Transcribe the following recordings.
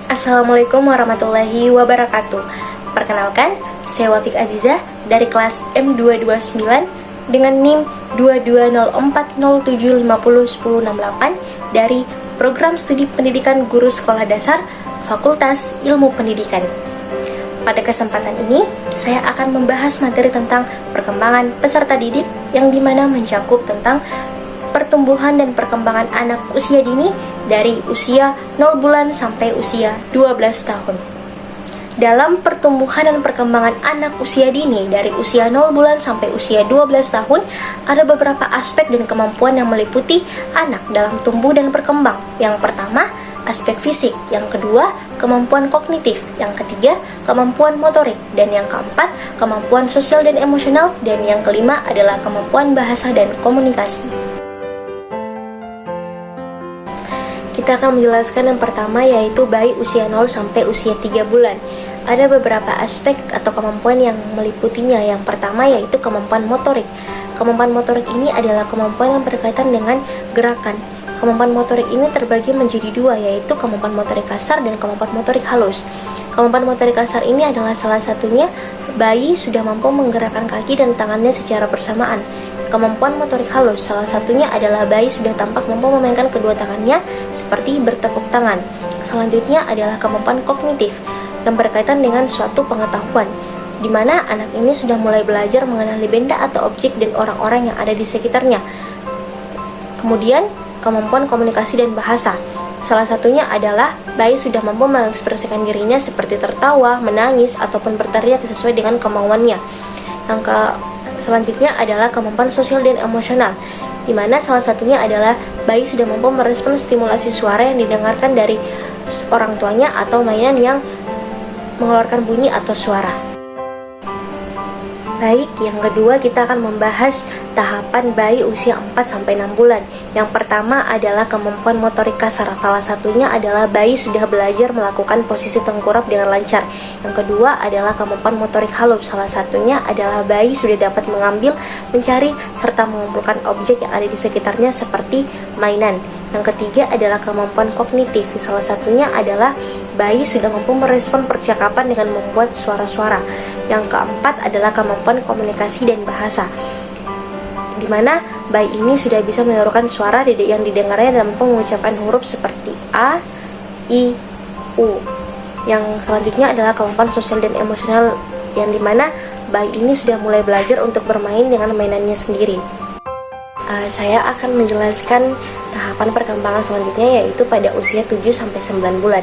Assalamualaikum warahmatullahi wabarakatuh. Perkenalkan, saya Wafik Aziza dari kelas M229 dengan NIM 220407501068 dari Program Studi Pendidikan Guru Sekolah Dasar Fakultas Ilmu Pendidikan. Pada kesempatan ini, saya akan membahas materi tentang perkembangan peserta didik yang dimana mencakup tentang pertumbuhan dan perkembangan anak usia dini dari usia 0 bulan sampai usia 12 tahun. Dalam pertumbuhan dan perkembangan anak usia dini dari usia 0 bulan sampai usia 12 tahun, ada beberapa aspek dan kemampuan yang meliputi anak dalam tumbuh dan berkembang. Yang pertama, aspek fisik. Yang kedua, kemampuan kognitif. Yang ketiga, kemampuan motorik. Dan yang keempat, kemampuan sosial dan emosional. Dan yang kelima adalah kemampuan bahasa dan komunikasi. Kita akan menjelaskan yang pertama, yaitu bayi usia 0 sampai usia 3 bulan. Ada beberapa aspek atau kemampuan yang meliputinya. Yang pertama yaitu kemampuan motorik. Kemampuan motorik ini adalah kemampuan yang berkaitan dengan gerakan. Kemampuan motorik ini terbagi menjadi dua, yaitu kemampuan motorik kasar dan kemampuan motorik halus. Kemampuan motorik kasar ini adalah salah satunya bayi sudah mampu menggerakkan kaki dan tangannya secara bersamaan. Kemampuan motorik halus salah satunya adalah bayi sudah tampak mampu memainkan kedua tangannya seperti bertepuk tangan. Selanjutnya adalah kemampuan kognitif yang berkaitan dengan suatu pengetahuan, di mana anak ini sudah mulai belajar mengenali benda atau objek dan orang-orang yang ada di sekitarnya. Kemudian, kemampuan komunikasi dan bahasa. Salah satunya adalah bayi sudah mampu mengekspresikan dirinya seperti tertawa, menangis, ataupun berteriak sesuai dengan kemauannya. Selanjutnya adalah kemampuan sosial dan emosional, di mana salah satunya adalah bayi sudah mampu merespons stimulasi suara yang didengarkan dari orang tuanya atau mainan yang mengeluarkan bunyi atau suara. Baik, yang kedua kita akan membahas tahapan bayi usia 4-6 bulan. Yang pertama adalah kemampuan motorik kasar. Salah satunya adalah bayi sudah belajar melakukan posisi tengkurap dengan lancar. Yang kedua adalah kemampuan motorik halus. Salah satunya adalah bayi sudah dapat mengambil, mencari, serta mengumpulkan objek yang ada di sekitarnya seperti mainan. Yang ketiga adalah kemampuan kognitif. Salah satunya adalah bayi sudah mampu merespon percakapan dengan membuat suara-suara. Yang keempat adalah kemampuan komunikasi dan bahasa, di mana bayi ini sudah bisa menirukan suara yang didengarnya dan mampu mengucapkan huruf seperti A, I, U. Yang selanjutnya adalah kemampuan sosial dan emosional, yang dimana bayi ini sudah mulai belajar untuk bermain dengan mainannya sendiri. Saya akan menjelaskan tahapan perkembangan selanjutnya, yaitu pada usia 7-9 bulan.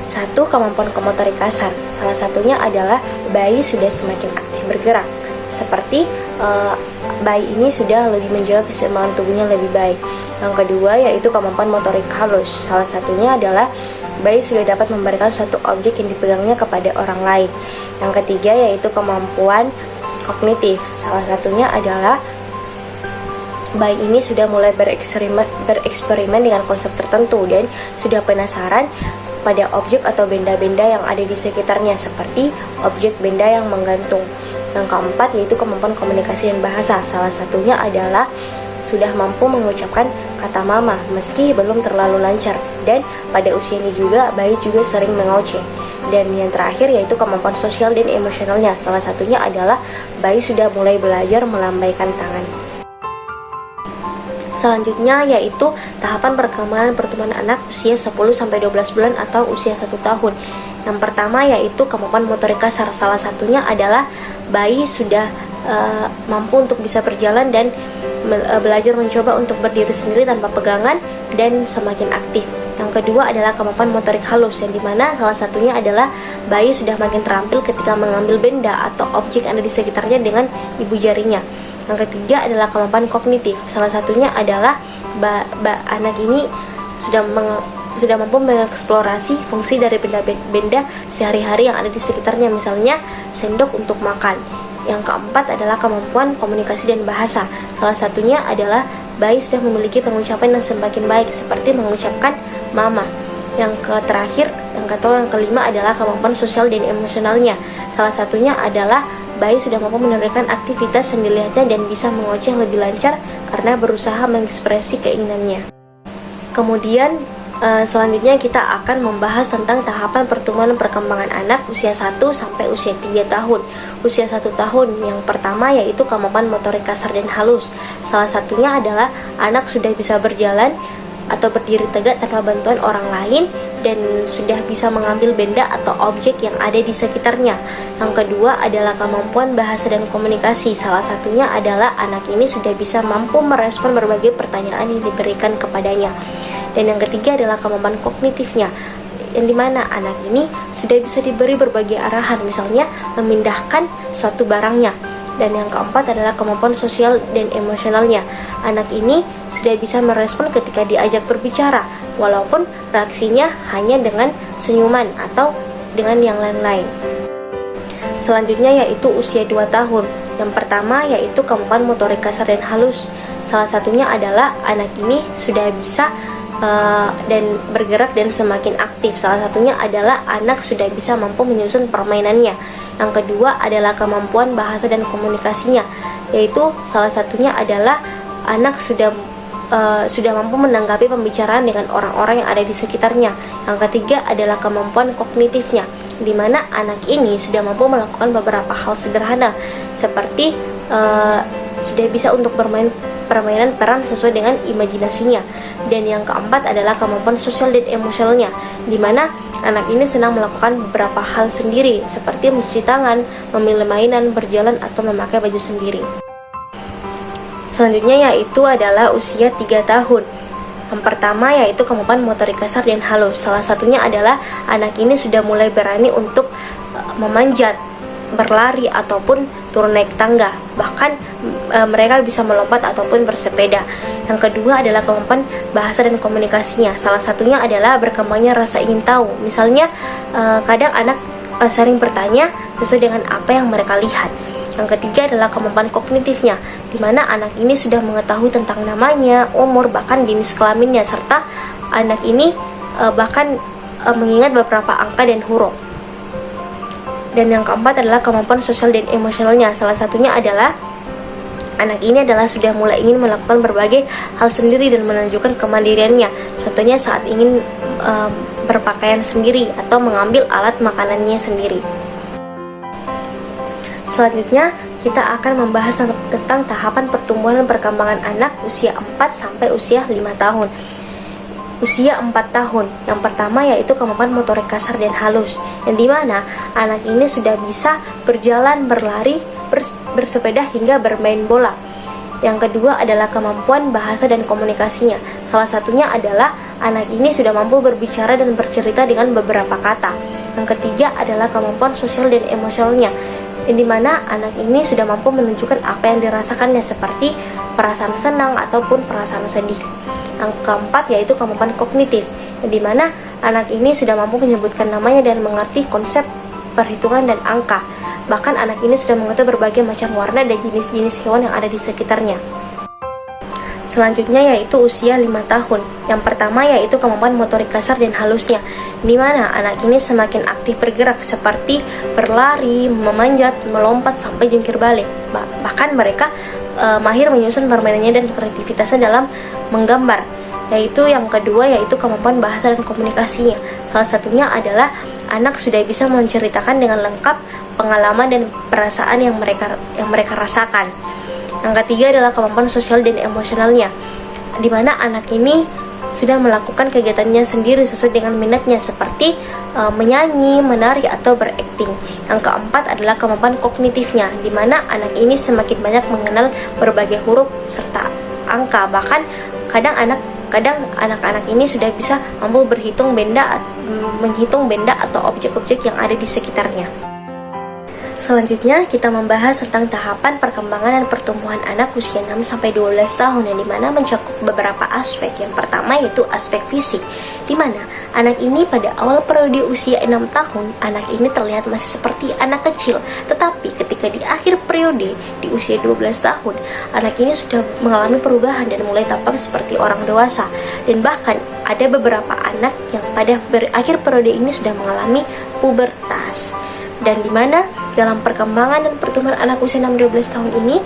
1. Kemampuan motorik kasar. Salah satunya adalah bayi sudah semakin aktif bergerak, seperti bayi ini sudah lebih menjaga keseimbangan tubuhnya lebih baik. Yang kedua yaitu kemampuan motorik halus. Salah satunya adalah bayi sudah dapat memberikan suatu objek yang dipegangnya kepada orang lain. Yang ketiga yaitu kemampuan kognitif. Salah satunya adalah bayi ini sudah mulai bereksperimen dengan konsep tertentu dan sudah penasaran pada objek atau benda-benda yang ada di sekitarnya, seperti objek benda yang menggantung. Yang keempat yaitu kemampuan komunikasi dan bahasa. Salah satunya adalah sudah mampu mengucapkan kata mama meski belum terlalu lancar, dan pada usia ini juga bayi juga sering mengoceh. Dan yang terakhir yaitu kemampuan sosial dan emosionalnya. Salah satunya adalah bayi sudah mulai belajar melambaikan tangan. Selanjutnya yaitu tahapan perkembangan pertumbuhan anak usia 10-12 bulan atau usia 1 tahun. Yang pertama yaitu kemampuan motorik kasar. Salah satunya adalah bayi sudah mampu untuk bisa berjalan dan belajar mencoba untuk berdiri sendiri tanpa pegangan dan semakin aktif. Yang kedua adalah kemampuan motorik halus, yang dimana salah satunya adalah bayi sudah makin terampil ketika mengambil benda atau objek yang ada di sekitarnya dengan ibu jarinya. Yang ketiga adalah kemampuan kognitif. Salah satunya adalah anak ini sudah mampu mengeksplorasi fungsi dari benda-benda sehari-hari yang ada di sekitarnya, misalnya sendok untuk makan. Yang keempat adalah kemampuan komunikasi dan bahasa. Salah satunya adalah bayi sudah memiliki pengucapan yang semakin baik, seperti mengucapkan mama. Yang terakhir, yang kelima adalah kemampuan sosial dan emosionalnya. Salah satunya adalah bayi sudah mampu menunjukkan aktivitas yang dilihatnya dan bisa mengoceh lebih lancar karena berusaha mengekspresi keinginannya. Kemudian Selanjutnya kita akan membahas tentang tahapan pertumbuhan dan perkembangan anak usia 1 sampai usia 3 tahun. Usia 1 tahun yang pertama yaitu kemampuan motorik kasar dan halus. Salah satunya adalah anak sudah bisa berjalan atau berdiri tegak tanpa bantuan orang lain dan sudah bisa mengambil benda atau objek yang ada di sekitarnya. Yang kedua adalah kemampuan bahasa dan komunikasi. Salah satunya adalah anak ini sudah bisa mampu merespon berbagai pertanyaan yang diberikan kepadanya. Dan yang ketiga adalah kemampuan kognitifnya, yang dimana anak ini sudah bisa diberi berbagai arahan, misalnya memindahkan suatu barangnya. Dan yang keempat adalah kemampuan sosial dan emosionalnya. Anak ini sudah bisa merespon ketika diajak berbicara, walaupun reaksinya hanya dengan senyuman atau dengan yang lain-lain. Selanjutnya yaitu usia 2 tahun. Yang pertama yaitu kemampuan motorik kasar dan halus. Salah satunya adalah anak ini sudah bisa dan bergerak dan semakin aktif. Salah satunya adalah anak sudah bisa mampu menyusun permainannya. Yang kedua adalah kemampuan bahasa dan komunikasinya, yaitu salah satunya adalah anak sudah mampu menanggapi pembicaraan dengan orang-orang yang ada di sekitarnya. Yang ketiga adalah kemampuan kognitifnya, di mana anak ini sudah mampu melakukan beberapa hal sederhana seperti sudah bisa untuk bermain permainan peran sesuai dengan imajinasinya. Dan yang keempat adalah kemampuan sosial dan emosionalnya, di mana anak ini senang melakukan beberapa hal sendiri seperti mencuci tangan, memilih mainan, berjalan, atau memakai baju sendiri. Selanjutnya yaitu adalah usia 3 tahun. Yang pertama yaitu kemampuan motorik kasar dan halus. Salah satunya adalah anak ini sudah mulai berani untuk memanjat, berlari, ataupun turun naik tangga. Bahkan mereka bisa melompat ataupun bersepeda. Yang kedua adalah kemampuan bahasa dan komunikasinya. Salah satunya adalah berkembangnya rasa ingin tahu. Misalnya kadang anak sering bertanya sesuai dengan apa yang mereka lihat. Yang ketiga adalah kemampuan kognitifnya, di mana anak ini sudah mengetahui tentang namanya, umur, bahkan jenis kelaminnya, serta anak ini bahkan mengingat beberapa angka dan huruf. Dan yang keempat adalah kemampuan sosial dan emosionalnya. Salah satunya adalah anak ini adalah sudah mulai ingin melakukan berbagai hal sendiri dan menunjukkan kemandiriannya. Contohnya saat ingin berpakaian sendiri atau mengambil alat makanannya sendiri. Selanjutnya kita akan membahas tentang tahapan pertumbuhan dan perkembangan anak usia 4 sampai usia 5 tahun. Usia 4 tahun, yang pertama yaitu kemampuan motorik kasar dan halus, yang dimana anak ini sudah bisa berjalan, berlari, bersepeda hingga bermain bola. Yang kedua adalah kemampuan bahasa dan komunikasinya. Salah satunya adalah anak ini sudah mampu berbicara dan bercerita dengan beberapa kata. Yang ketiga adalah kemampuan sosial dan emosionalnya, yang dimana anak ini sudah mampu menunjukkan apa yang dirasakannya seperti perasaan senang ataupun perasaan sedih. Yang keempat yaitu kemampuan kognitif, yang dimana anak ini sudah mampu menyebutkan namanya dan mengerti konsep perhitungan dan angka. Bahkan anak ini sudah mengetahui berbagai macam warna dan jenis-jenis hewan yang ada di sekitarnya. Selanjutnya yaitu usia 5 tahun. Yang pertama yaitu kemampuan motorik kasar dan halusnya, di mana anak ini semakin aktif bergerak seperti berlari, memanjat, melompat, sampai jungkir balik. Bahkan mereka mahir menyusun permainannya dan kreativitasnya dalam menggambar. Yaitu yang kedua yaitu kemampuan bahasa dan komunikasinya. Salah satunya adalah anak sudah bisa menceritakan dengan lengkap pengalaman dan perasaan yang mereka rasakan. Yang ketiga adalah kemampuan sosial dan emosionalnya, di mana anak ini sudah melakukan kegiatannya sendiri sesuai dengan minatnya seperti menyanyi, menari, atau berakting. Yang keempat adalah kemampuan kognitifnya, di mana anak ini semakin banyak mengenal berbagai huruf serta angka. Bahkan kadang anak-anak ini sudah bisa mampu menghitung benda atau objek-objek yang ada di sekitarnya. Selanjutnya kita membahas tentang tahapan perkembangan dan pertumbuhan anak usia 6-12 tahun, yang dimana mencakup beberapa aspek. Yang pertama yaitu aspek fisik, dimana anak ini pada awal periode usia 6 tahun, anak ini terlihat masih seperti anak kecil. Tetapi ketika di akhir periode di usia 12 tahun, anak ini sudah mengalami perubahan dan mulai tampak seperti orang dewasa. Dan bahkan ada beberapa anak yang pada akhir periode ini sudah mengalami pubertas. Dan dimana dalam perkembangan dan pertumbuhan anak usia 6-12 tahun ini,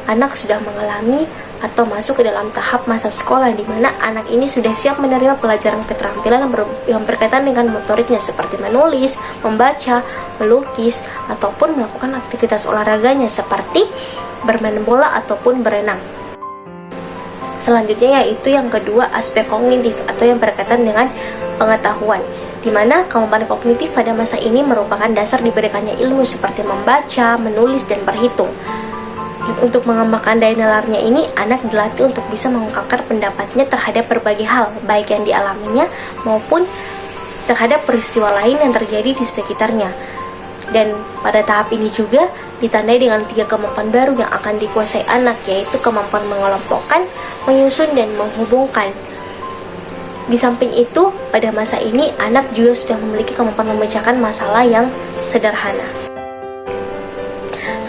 anak sudah mengalami atau masuk ke dalam tahap masa sekolah, di mana anak ini sudah siap menerima pelajaran keterampilan yang berkaitan dengan motoriknya seperti menulis, membaca, melukis, ataupun melakukan aktivitas olahraganya seperti bermain bola ataupun berenang. Selanjutnya yaitu yang kedua, aspek kognitif atau yang berkaitan dengan pengetahuan, di mana kemampuan kognitif pada masa ini merupakan dasar diberikannya ilmu seperti membaca, menulis, dan berhitung. Untuk mengembangkan daya nalarnya ini, anak dilatih untuk bisa mengungkapkan pendapatnya terhadap berbagai hal, baik yang dialaminya maupun terhadap peristiwa lain yang terjadi di sekitarnya. Dan pada tahap ini juga ditandai dengan 3 kemampuan baru yang akan dikuasai anak, yaitu kemampuan mengelompokkan, menyusun, dan menghubungkan. Di samping itu, pada masa ini anak juga sudah memiliki kemampuan memecahkan masalah yang sederhana.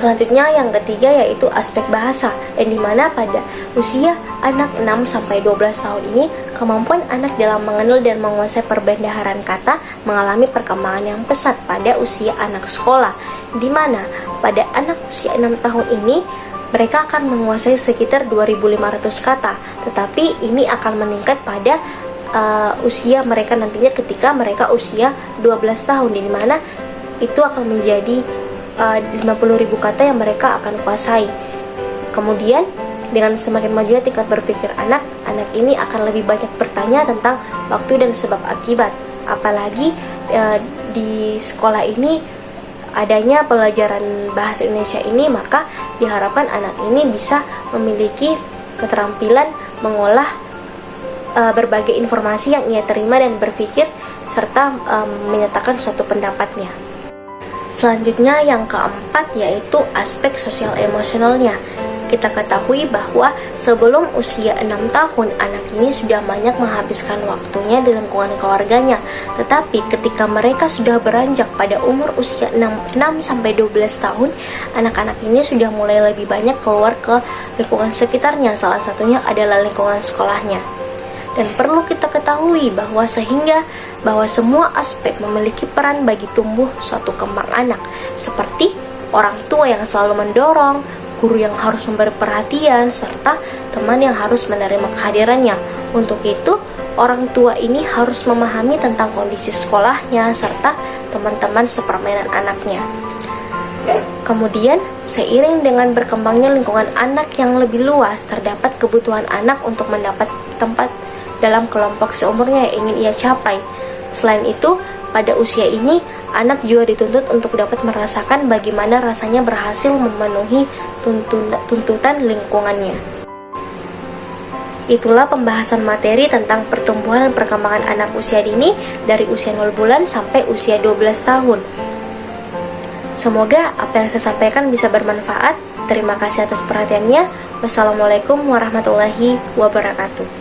Selanjutnya yang ketiga yaitu aspek bahasa, yang dimana pada usia anak 6-12 tahun ini kemampuan anak dalam mengenal dan menguasai perbendaharaan kata mengalami perkembangan yang pesat pada usia anak sekolah, dimana pada anak usia 6 tahun ini mereka akan menguasai sekitar 2.500 kata, tetapi ini akan meningkat pada usia mereka nantinya ketika mereka usia 12 tahun, dimana itu akan menjadi 50.000 kata yang mereka akan kuasai. Kemudian dengan semakin majunya tingkat berpikir anak ini akan lebih banyak bertanya tentang waktu dan sebab akibat. Apalagi di sekolah ini adanya pelajaran bahasa Indonesia ini, maka diharapkan anak ini bisa memiliki keterampilan mengolah berbagai informasi yang ia terima dan berpikir serta menyatakan suatu pendapatnya. Selanjutnya yang keempat yaitu aspek sosial emosionalnya. Kita ketahui bahwa sebelum usia 6 tahun anak ini sudah banyak menghabiskan waktunya di lingkungan keluarganya. Tetapi ketika mereka sudah beranjak pada umur usia 6-12 tahun, anak-anak ini sudah mulai lebih banyak keluar ke lingkungan sekitarnya, salah satunya adalah lingkungan sekolahnya. Dan perlu kita ketahui bahwa semua aspek memiliki peran bagi tumbuh suatu kembang anak, seperti orang tua yang selalu mendorong, guru yang harus memberi perhatian, serta teman yang harus menerima kehadirannya. Untuk itu, orang tua ini harus memahami tentang kondisi sekolahnya serta teman-teman sepermainan anaknya. Kemudian, seiring dengan berkembangnya lingkungan anak yang lebih luas, terdapat kebutuhan anak untuk mendapat tempat dalam kelompok seumurnya yang ingin ia capai. Selain itu, pada usia ini, anak juga dituntut untuk dapat merasakan bagaimana rasanya berhasil memenuhi tuntutan lingkungannya. Itulah pembahasan materi tentang pertumbuhan dan perkembangan anak usia dini dari usia 0 bulan sampai usia 12 tahun. Semoga apa yang saya sampaikan bisa bermanfaat. Terima kasih atas perhatiannya. Wassalamualaikum warahmatullahi wabarakatuh.